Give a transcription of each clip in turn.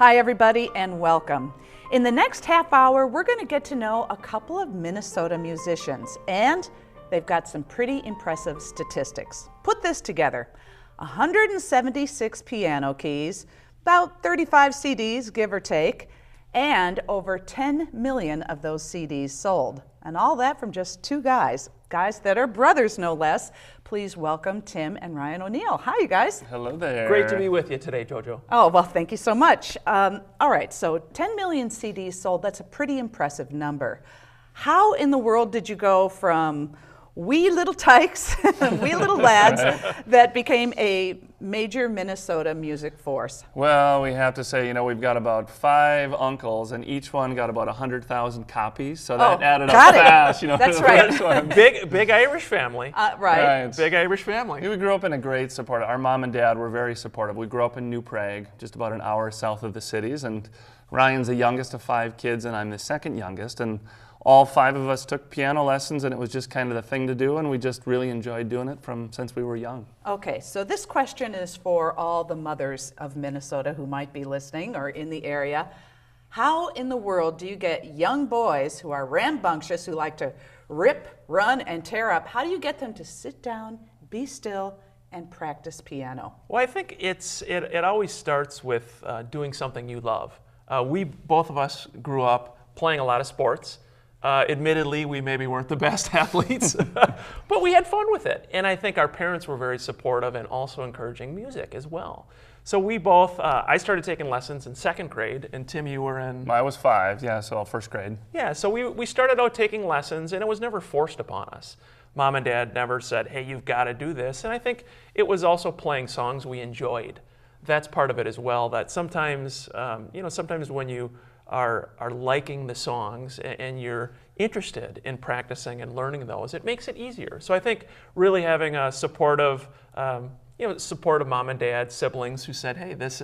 Hi everybody and welcome. In the next half hour, we're going to get to know a couple of Minnesota musicians, and they've got some pretty impressive statistics. Put this together: 176 piano keys, about 35 CDs, give or take, and over 10 million of those CDs sold. And all that from just two guys that are brothers no less. Please welcome Tim and Ryan O'Neill. Hi, you guys. Hello there. Great to be with you today, JoJo. Oh, well, thank you so much. All right, so 10 million CDs sold, that's a pretty impressive number. How in the world did you go from wee little tykes, wee little lads, that became a major Minnesota music force? Well, we have to say, we've got about 5 uncles, and each one got about 100,000 copies, so that added up fast. That's right. Big Irish family. Right. Big Irish family. We grew up in a great support. Our mom and dad were very supportive. We grew up in New Prague, just about an hour south of the cities, and Ryan's the youngest of 5 kids, and I'm the second youngest, and all 5 of us took piano lessons, and it was just kind of the thing to do, and we just really enjoyed doing it since we were young. Okay, so this question is for all the mothers of Minnesota who might be listening or in the area. How in the world do you get young boys who are rambunctious, who like to rip, run, and tear up, how do you get them to sit down, be still, and practice piano? Well, I think it always starts with doing something you love. Both of us grew up playing a lot of sports. Admittedly, we maybe weren't the best athletes, but we had fun with it. And I think our parents were very supportive and also encouraging music as well. So we both, I started taking lessons in 2nd grade, and Tim, you were in? I was 5, so 1st grade. Yeah, so we started out taking lessons, and it was never forced upon us. Mom and Dad never said, hey, you've got to do this. And I think it was also playing songs we enjoyed. That's part of it as well, that sometimes, sometimes when you are liking the songs and you're interested in practicing and learning those, it makes it easier. So I think really having a supportive mom and dad, siblings who said, hey, this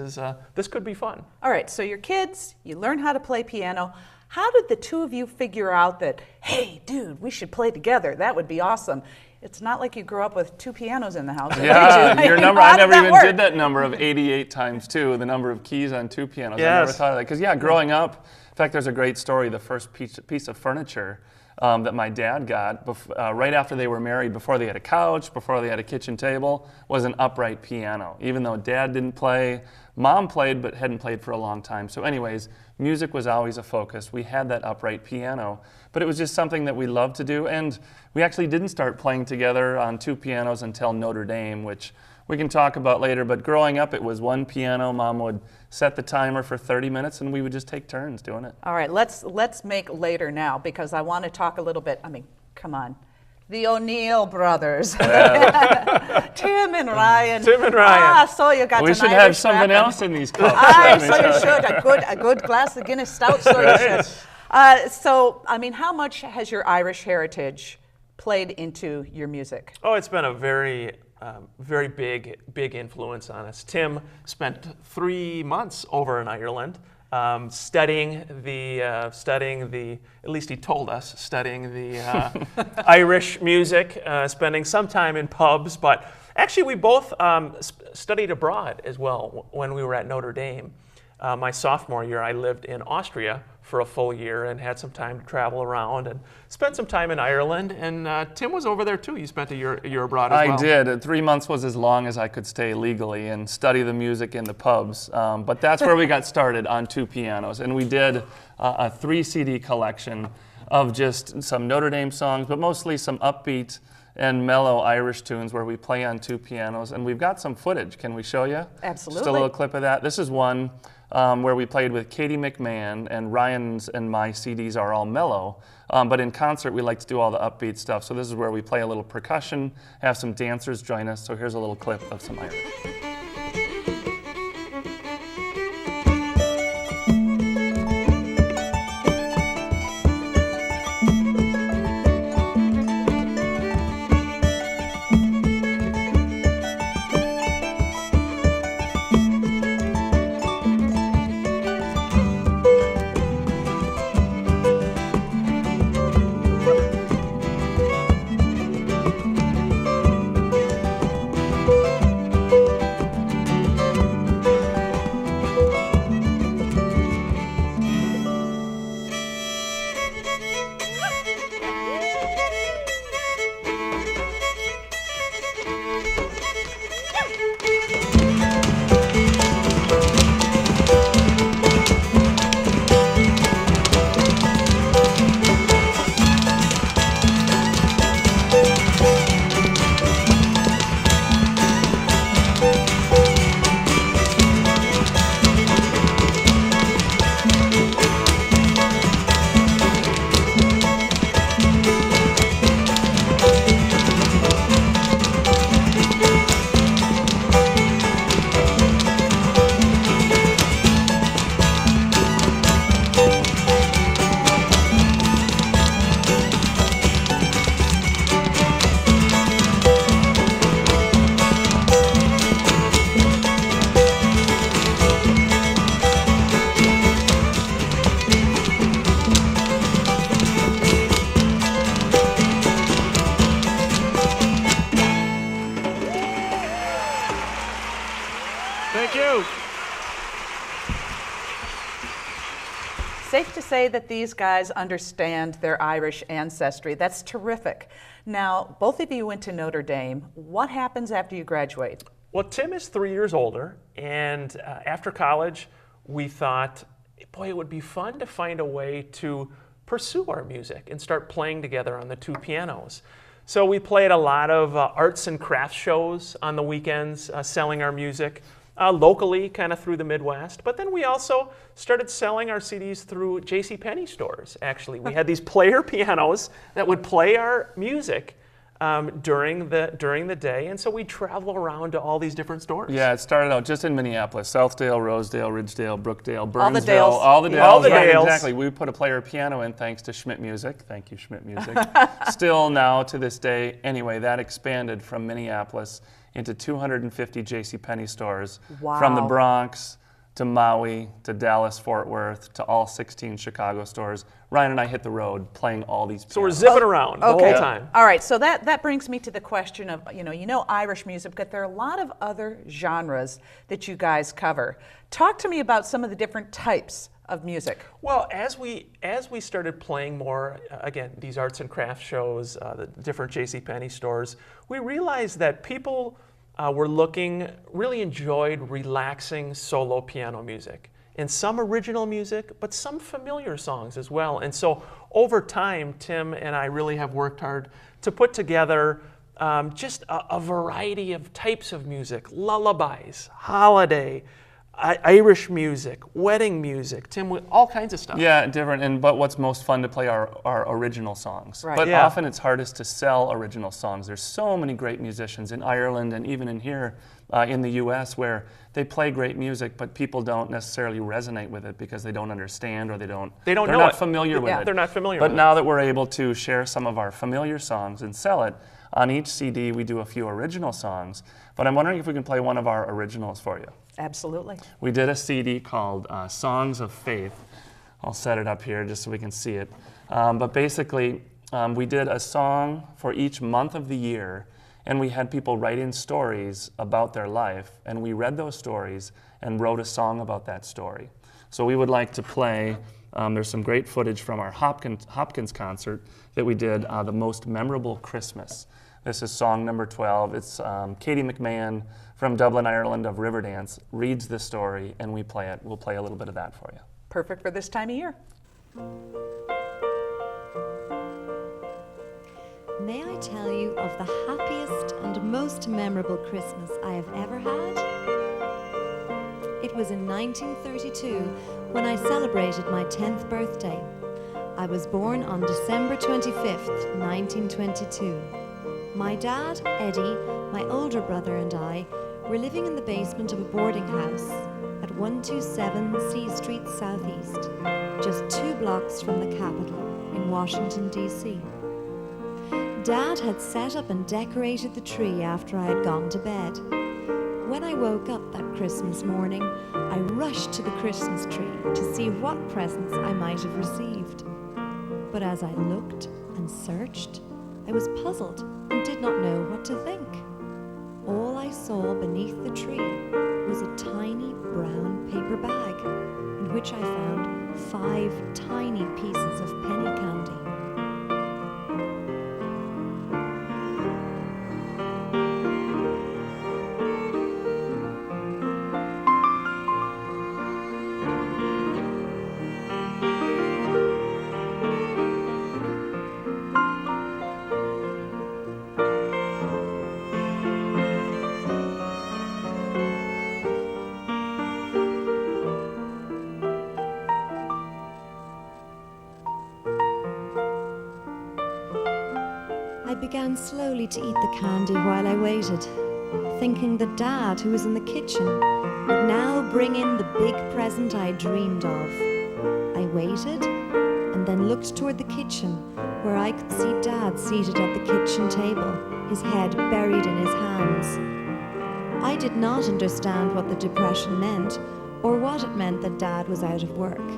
could be fun. All right, so your kids, you learn how to play piano. How did the two of you figure out that, hey, dude, we should play together? That would be awesome. It's not like you grew up with 2 pianos in the house. Yeah, your number, I never even did that number of 88 times 2, the number of keys on 2 pianos. Yes. I never thought of that. Because, growing up, in fact, there's a great story. The first piece of furniture that my dad got right after they were married, before they had a couch, before they had a kitchen table, was an upright piano. Even though Dad didn't play, Mom played, but hadn't played for a long time. So anyways, music was always a focus. We had that upright piano, but it was just something that we loved to do. And we actually didn't start playing together on 2 pianos until Notre Dame, which we can talk about later. But growing up, it was 1 piano. Mom would set the timer for 30 minutes, and we would just take turns doing it. All right, let's make later now, because I want to talk a little bit. Come on. The O'Neill brothers. Tim and Ryan. So you got we should have something else in these cups. So you should. A good glass of Guinness Stout, so you should. How much has your Irish heritage played into your music? Oh, it's been a very big influence on us. Tim spent 3 months over in Ireland, studying the, at least he told us, studying the Irish music, spending some time in pubs, but actually we both studied abroad as well when we were at Notre Dame. My sophomore year, I lived in Austria for a full year and had some time to travel around and spent some time in Ireland. And Tim was over there too. You spent a year abroad as well. I did. 3 months was as long as I could stay legally and study the music in the pubs. But that's where we got started, on 2 pianos. And we did a 3 CD collection of just some Notre Dame songs, but mostly some upbeat and mellow Irish tunes where we play on 2 pianos. And we've got some footage. Can we show you? Absolutely. Just a little clip of that. This is one where we played with Katie McMahon, and Ryan's and my CDs are all mellow. But in concert, we like to do all the upbeat stuff. So this is where we play a little percussion, have some dancers join us. So here's a little clip of some Irish. safe to say that these guys understand their Irish ancestry. That's terrific. Now, both of you went to Notre Dame. What happens after you graduate? Well, Tim is 3 years older, and after college, we thought, boy, it would be fun to find a way to pursue our music and start playing together on the two pianos. So we played a lot of arts and crafts shows on the weekends, selling our music locally, kind of through the Midwest. But then we also started selling our CDs through JCPenney stores, actually. We had these player pianos that would play our music during the day, and so we travel around to all these different stores. Yeah, it started out just in Minneapolis: Southdale, Rosedale, Ridgedale, Brookdale, Burnsville, Dales. all the Dales. All the right, Dales. Exactly. We put a player piano in thanks to Schmidt Music. Thank you, Schmidt Music. Still now to this day. Anyway, that expanded from Minneapolis into 250 JCPenney stores from the Wow. Bronx to Maui to Dallas, Fort Worth to all 16 Chicago stores. Ryan and I hit the road playing all these pianos. So we're zipping around the whole time. All right, so that brings me to the question of, you know Irish music, but there are a lot of other genres that you guys cover. Talk to me about some of the different types of music. Well, as we started playing more, again, these arts and crafts shows, the different JCPenney stores, we realized that people really enjoyed relaxing solo piano music. And some original music, but some familiar songs as well. And so over time, Tim and I really have worked hard to put together just a variety of types of music: lullabies, holiday, Irish music, wedding music, Tim, all kinds of stuff. Yeah, different. But what's most fun to play are original songs. Right. But Yeah. often it's hardest to sell original songs. There's so many great musicians in Ireland and even in here in the U.S. where they play great music, but people don't necessarily resonate with it because they don't understand or they're know not it. familiar with Yeah. it. They're not familiar But with now that we're able to share some of our familiar songs and sell it, on each CD we do a few original songs. But I'm wondering if we can play one of our originals for you. Absolutely. We did a CD called Songs of Faith. I'll set it up here just so we can see it. But basically, we did a song for each month of the year, and we had people write in stories about their life, and we read those stories and wrote a song about that story. So we would like to play, there's some great footage from our Hopkins concert that we did, The Most Memorable Christmas. This is song number 12. It's Katie McMahon from Dublin, Ireland of Riverdance reads this story, and we play it. We'll play a little bit of that for you. Perfect for this time of year. May I tell you of the happiest and most memorable Christmas I have ever had? It was in 1932 when I celebrated my 10th birthday. I was born on December 25th, 1922. My dad, Eddie, my older brother and I were living in the basement of a boarding house at 127 C Street Southeast, just 2 blocks from the Capitol in Washington, D.C. Dad had set up and decorated the tree after I had gone to bed. When I woke up that Christmas morning, I rushed to the Christmas tree to see what presents I might have received. But as I looked and searched, I was puzzled and did not know what to think. All I saw beneath the tree was a tiny brown paper bag in which I found 5 tiny pieces of penny candy. I began slowly to eat the candy while I waited, thinking that Dad, who was in the kitchen, would now bring in the big present I dreamed of. I waited and then looked toward the kitchen, where I could see Dad seated at the kitchen table, his head buried in his hands. I did not understand what the depression meant, or what it meant that Dad was out of work.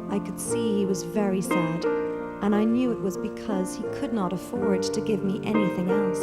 I could see he was very sad, and I knew it was because he could not afford to give me anything else.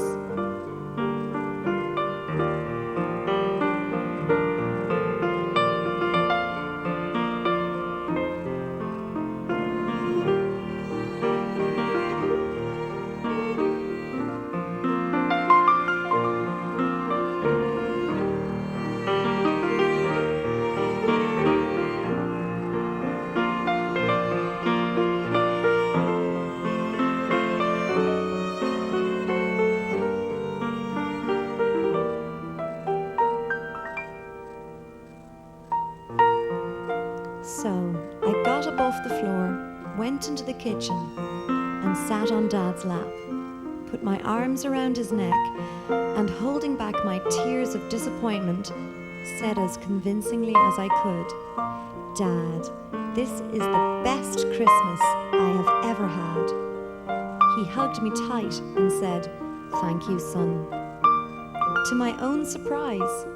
kitchen and sat on Dad's lap, put my arms around his neck, and holding back my tears of disappointment, said as convincingly as I could, "Dad, this is the best Christmas I have ever had." He hugged me tight and said, "Thank you, son." To my own surprise,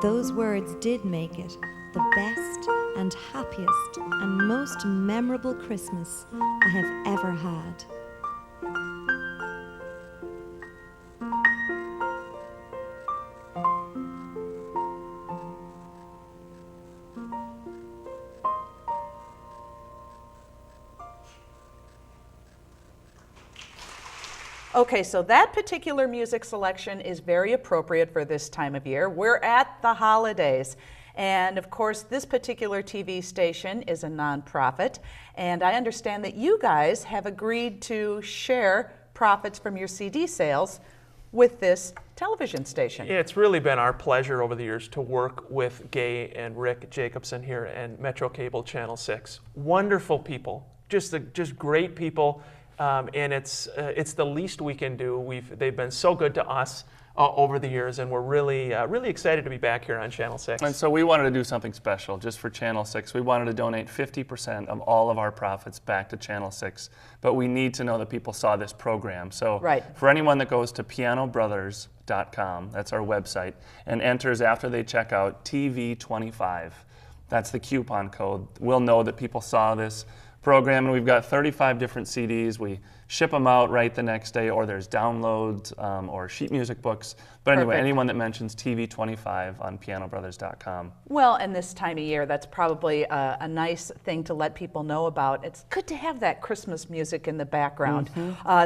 those words did make it the best and happiest and most memorable Christmas I have ever had. Okay, so that particular music selection is very appropriate for this time of year. We're at the holidays. And of course, this particular TV station is a nonprofit. And I understand that you guys have agreed to share profits from your CD sales with this television station. It's really been our pleasure over the years to work with Gay and Rick Jacobson here and Metro Cable Channel 6. Wonderful people, just great people. And it's the least we can do. They've been so good to us over the years, and we're really excited to be back here on Channel 6. And so we wanted to do something special just for Channel 6. We wanted to donate 50% of all of our profits back to Channel 6, but we need to know that people saw this program. So right. For anyone that goes to pianobrothers.com, that's our website, and enters after they check out TV25, that's the coupon code, we'll know that people saw this program, and we've got 35 different CDs. We ship them out right the next day, or there's downloads or sheet music books. But anyway, Perfect. anyone that mentions TV25 on pianobrothers.com. Well, and this time of year, that's probably a nice thing to let people know about. It's good to have that Christmas music in the background.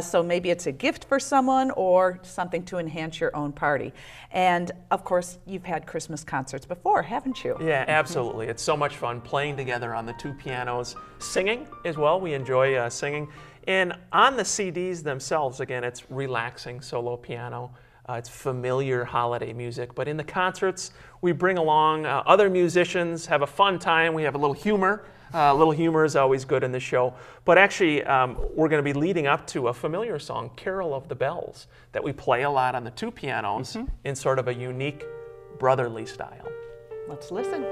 So maybe it's a gift for someone or something to enhance your own party. And of course, you've had Christmas concerts before, haven't you? Yeah, absolutely. It's so much fun playing together on the two pianos, singing as well. We enjoy singing. And on the CDs themselves, again, it's relaxing solo piano. It's familiar holiday music. But in the concerts, we bring along other musicians, have a fun time. We have a little humor. A little humor is always good in the show. But actually, we're going to be leading up to a familiar song, Carol of the Bells, that we play a lot on the two pianos in sort of a unique brotherly style. Let's listen.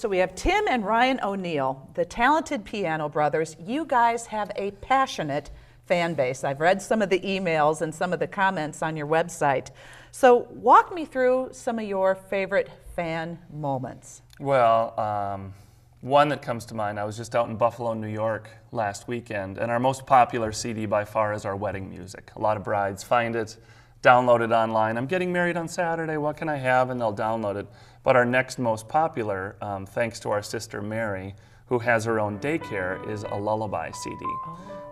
So we have Tim and Ryan O'Neill, the talented piano brothers. You guys have a passionate fan base. I've read some of the emails and some of the comments on your website. So walk me through some of your favorite fan moments. Well, one that comes to mind, I was just out in Buffalo, New York last weekend, and our most popular CD by far is our wedding music. A lot of brides find it, download it online. I'm getting married on Saturday, what can I have? And they'll download it. But our next most popular, thanks to our sister Mary, who has her own daycare, is a lullaby CD.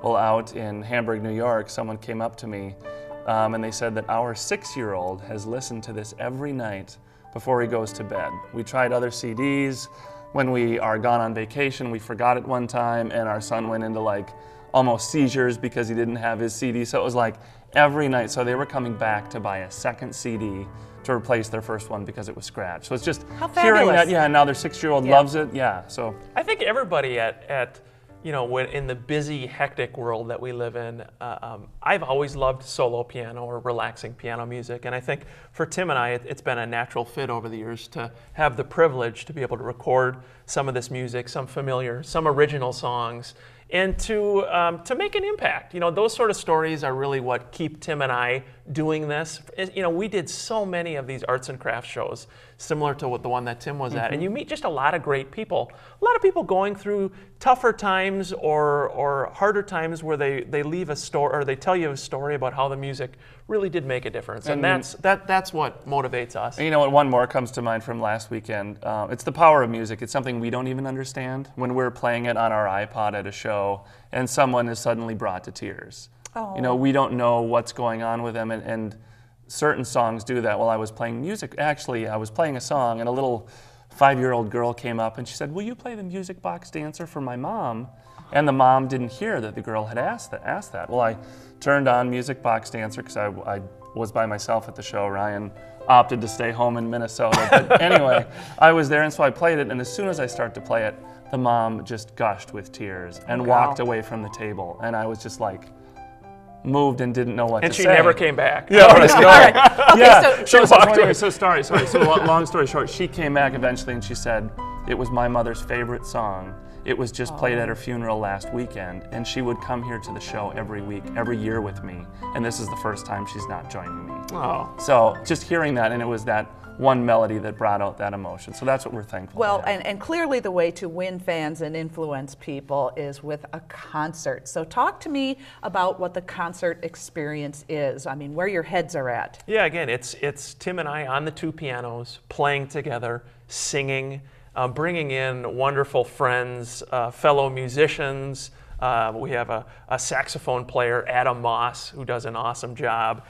Well, out in Hamburg, New York, someone came up to me and they said that our 6-year-old has listened to this every night before he goes to bed. We tried other CDs. When we are gone on vacation, we forgot it one time, and our son went into like almost seizures because he didn't have his CD. So it was like every night. So they were coming back to buy a second CD to replace their first one because it was scratched. So it's just hearing that, yeah, now their 6-year-old loves it, yeah. So I think everybody at when in the busy, hectic world that we live in, I've always loved solo piano or relaxing piano music, and I think for Tim and I, it's been a natural fit over the years to have the privilege to be able to record some of this music, some familiar, some original songs, and to make an impact. Those sort of stories are really what keep Tim and I doing this. We did so many of these arts and crafts shows, similar to the one that Tim was at, and you meet just a lot of great people. A lot of people going through tougher times or harder times where they leave a story or they tell you a story about how the music really did make a difference, and that's what motivates us. And you know what? One more comes to mind from last weekend. It's the power of music. It's something we don't even understand when we're playing it on our iPod at a show, and someone is suddenly brought to tears. Oh. We don't know what's going on with them, and certain songs do that. While I was playing music, actually, I was playing a song, and a little 5-year-old girl came up and she said, "Will you play the Music Box Dancer for my mom?" And the mom didn't hear that the girl had asked that. Well, I turned on Music Box Dancer because I was by myself at the show. Ryan opted to stay home in Minnesota. But anyway, I was there, and so I played it, and as soon as I started to play it, the mom just gushed with tears and walked away from the table, and I was just like, moved and didn't know what to say. And she never came back. Yeah, All right. Okay, yeah. Sorry. So long story short, she came back eventually and she said, it was my mother's favorite song. It was just played at her funeral last weekend, and she would come here to the show every week, every year with me, and this is the first time she's not joining me. Oh. So just hearing that, and it was that one melody that brought out that emotion. So that's what we're thankful Well, to have. and clearly the way to win fans and influence people is with a concert. So talk to me about what the concert experience is. I mean, where your heads are at. Yeah, again, it's Tim and I on the two pianos, playing together, singing, bringing in wonderful friends, fellow musicians. We have a saxophone player, Adam Moss, who does an awesome job.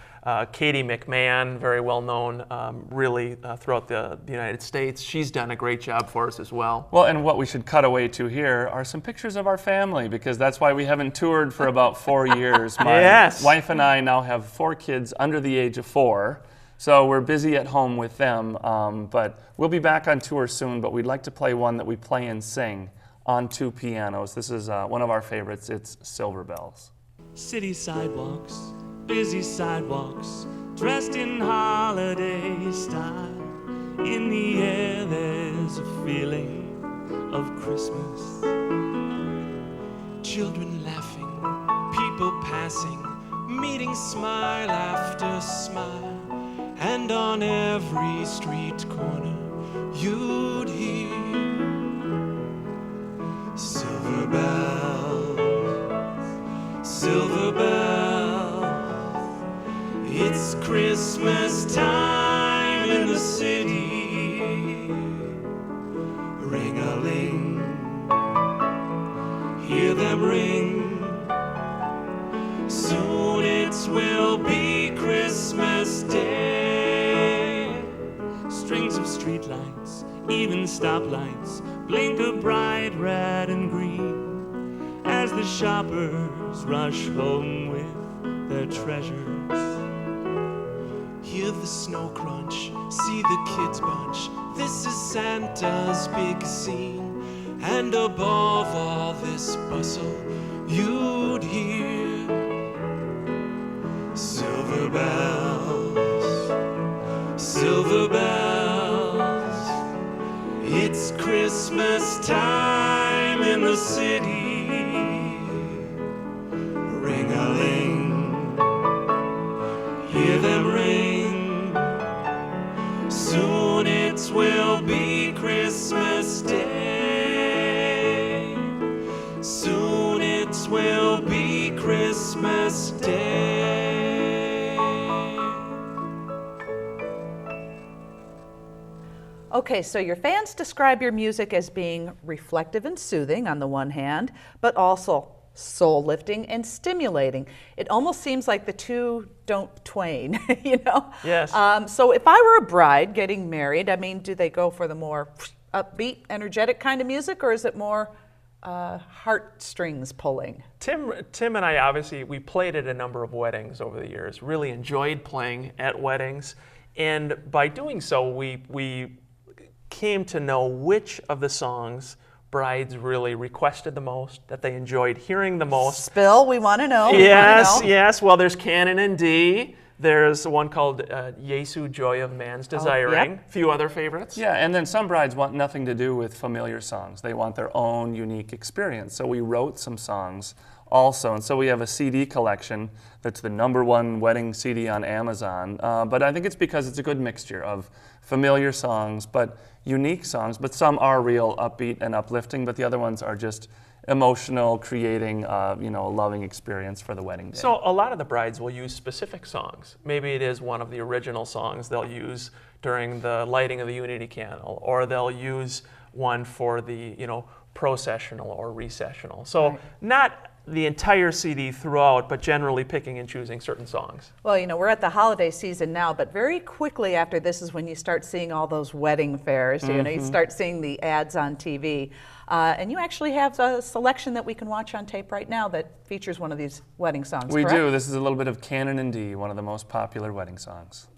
Katie McMahon, very well known really throughout the United States. She's done a great job for us as well. Well, and what we should cut away to here are some pictures of our family, because that's why we haven't toured for about 4 years. My wife and I now have 4 kids under the age of 4, so we're busy at home with them. But we'll be back on tour soon, but we'd like to play one that we play and sing on 2 pianos. This is one of our favorites. It's Silver Bells. City sidewalks, busy sidewalks, dressed in holiday style. In the air there's a feeling of Christmas. Children laughing, people passing, meeting smile after smile. And on every street corner you'd hear silver bells, silver bells. It's Christmas time in the city. Ring-a-ling, hear them ring. Soon it will be Christmas Day. Strings of streetlights, even stoplights, blink a bright red and green as the shoppers rush home with their treasures. Hear the snow crunch, see the kids bunch. This is Santa's big scene. And above all this bustle, you'd hear silver bells, silver bells. It's Christmas city. Ring-a-ling, hear them ring. Soon it will be Christmas Day. Soon it will be Christmas Day. Okay, so your fans describe your music as being reflective and soothing on the one hand, but also soul lifting and stimulating. It almost seems like the two don't twain, you know? Yes. So if I were a bride getting married, I mean, do they go for the more upbeat, energetic kind of music, or is it more heartstrings pulling? Tim and I, obviously, we played at a number of weddings over the years, really enjoyed playing at weddings. And by doing so, we came to know which of the songs brides really requested the most, that they enjoyed hearing the most. Spill, we want to know. Yes, yes. Well, there's Canon in D. There's one called Jesu, Joy of Man's Desiring. yep. A few other favorites. Yeah, and then some brides want nothing to do with familiar songs. They want their own unique experience. So we wrote some songs also, and so we have a CD collection that's the #1 wedding CD on Amazon. But I think it's because it's a good mixture of familiar songs, but unique songs. But some are real upbeat and uplifting, but the other ones are just emotional, creating a loving experience for the wedding day. So a lot of the brides will use specific songs. Maybe it is one of the original songs they'll use during the lighting of the Unity Candle, or they'll use one for the processional or recessional. So Right. not the entire CD throughout, but generally picking and choosing certain songs. Well, we're at the holiday season now, but very quickly after this is when you start seeing all those wedding fairs. You start seeing the ads on TV. And you actually have a selection that we can watch on tape right now that features one of these wedding songs, We correct? do. This is a little bit of Canon in D, one of the most popular wedding songs.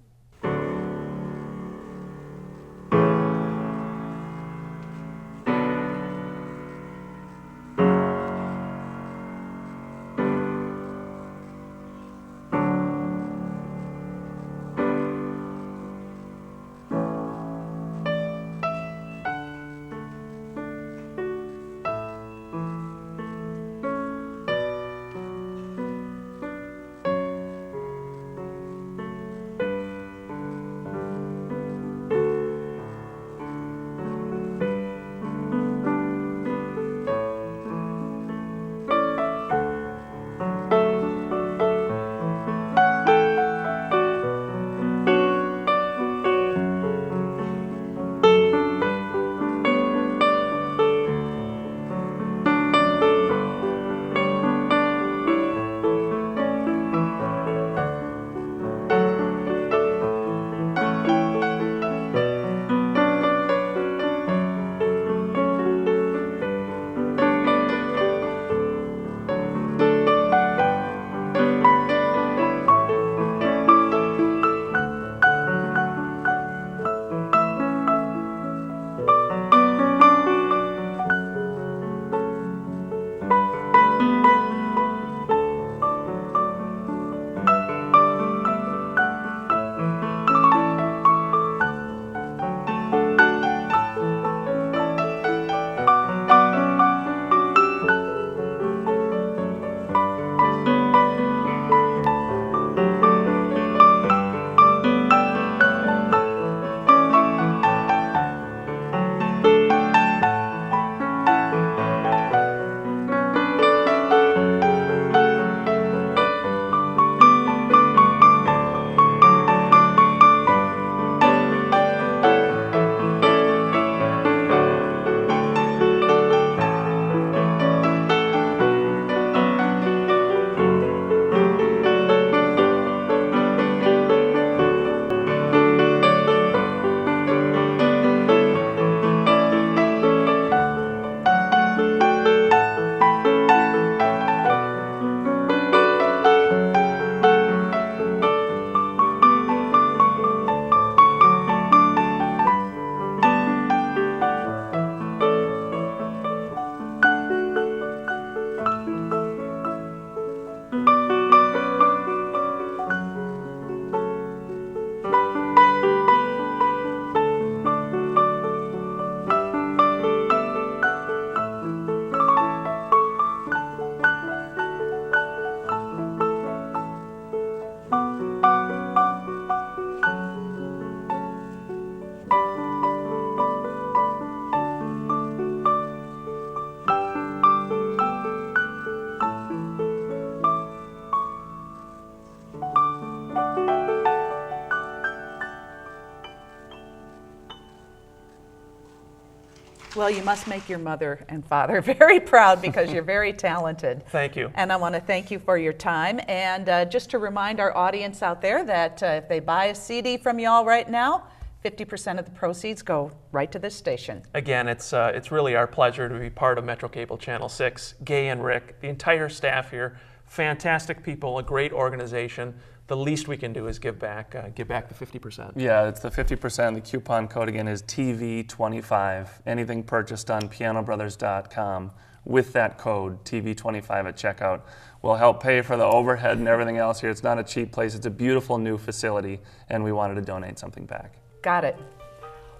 Well, you must make your mother and father very proud because you're very talented. Thank you. And I want to thank you for your time. And just to remind our audience out there that if they buy a CD from y'all right now, 50% of the proceeds go right to this station. Again, it's really our pleasure to be part of Metro Cable Channel 6. Gay and Rick, the entire staff here, fantastic people, a great organization. The least we can do is give back the 50%. Yeah, it's the 50%. The coupon code again is TV25. Anything purchased on pianobrothers.com with that code, TV25 at checkout, will help pay for the overhead and everything else here. It's not a cheap place. It's a beautiful new facility, and we wanted to donate something back. Got it.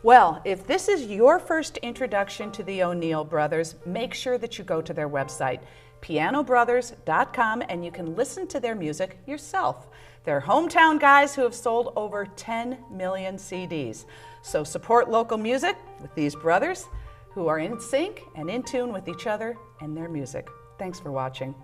Well, if this is your first introduction to the O'Neill brothers, make sure that you go to their website, pianobrothers.com, and you can listen to their music yourself. They're hometown guys who have sold over 10 million CDs. So support local music with these brothers who are in sync and in tune with each other and their music. Thanks for watching.